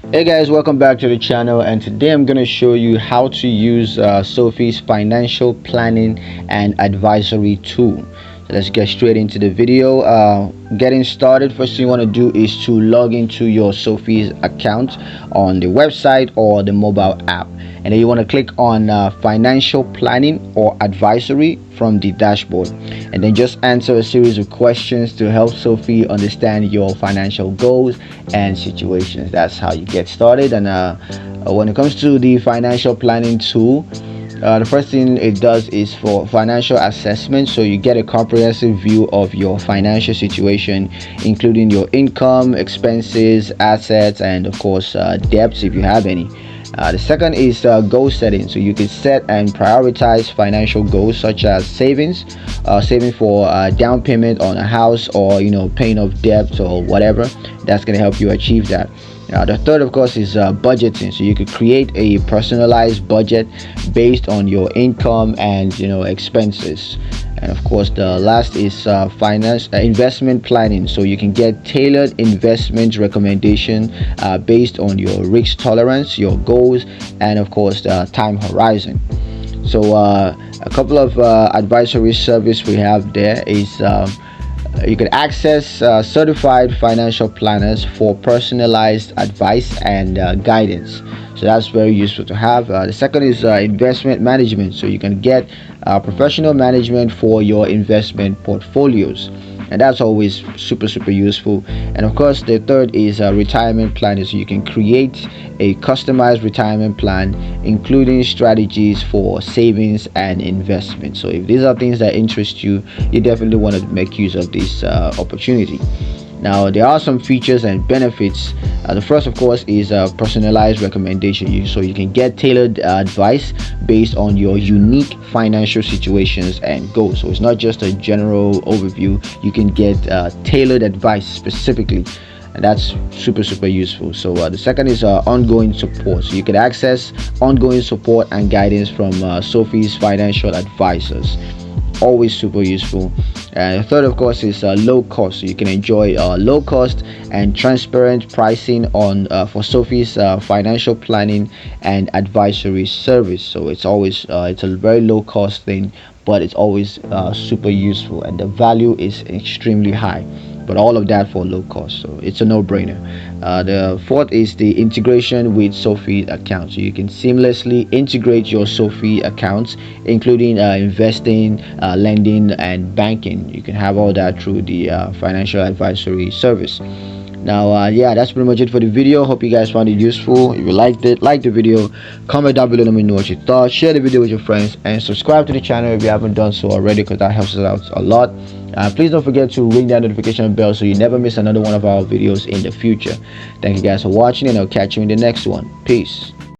Hey guys, welcome back to the channel, and today I'm going to show you how to use Sofi'S financial planning and advisory tool. So let's get straight into the video. Getting started, first thing you want to do is to log into your Sofi'S account on the website or the mobile app, and then you want to click on financial planning or advisory from the dashboard, and then just answer a series of questions to help Sofi understand your financial goals and situations. That's how you get started. And when it comes to the financial planning tool, the first thing it does is for financial assessment. So you get a comprehensive view of your financial situation, including your income, expenses, assets, and of course debts if you have any. The second is goal setting. So you can set and prioritize financial goals such as saving for down payment on a house, or paying off debt or whatever. That's going to help you achieve that. The third, of course, is budgeting. So you could create a personalized budget based on your income and expenses. And of course, the last is investment planning. So you can get tailored investment recommendation based on your risk tolerance, your goals, and of course the time horizon. So a couple of advisory service we have there is you can access certified financial planners for personalized advice and guidance. So that's very useful to have. The second is investment management. So you can get professional management for your investment portfolios, and that's always super useful. And of course, the third is retirement planning. So you can create a customized retirement plan, including strategies for savings and investment. So if these are things that interest you, you definitely want to make use of this opportunity. Now, there are some features and benefits. The first, of course, is personalized recommendation. So you can get tailored advice based on your unique financial situations and goals. So it's not just a general overview. You can get tailored advice specifically, and that's super useful. So the second is ongoing support. So you can access ongoing support and guidance from Sofi'S financial advisors. Always super useful. And the third, of course, is low cost. So you can enjoy low cost and transparent pricing on for Sofi'S financial planning and advisory service. So it's always it's a very low cost thing, but it's always super useful, and the value is extremely high, but all of that for low cost, so it's a no-brainer. The fourth is the integration with Sofi accounts. So you can seamlessly integrate your Sofi accounts, including investing, lending, and banking. You can have all that through the financial advisory service. Now yeah, that's pretty much it for the video. Hope you guys found it useful. If you liked it, like the video, comment down below, let me know what you thought, share the video with your friends, and subscribe to the channel if you haven't done so already, because that helps us out a lot. Please don't forget to ring that notification bell so you never miss another one of our videos in the future. Thank you guys for watching, and I'll catch you in the next one. Peace.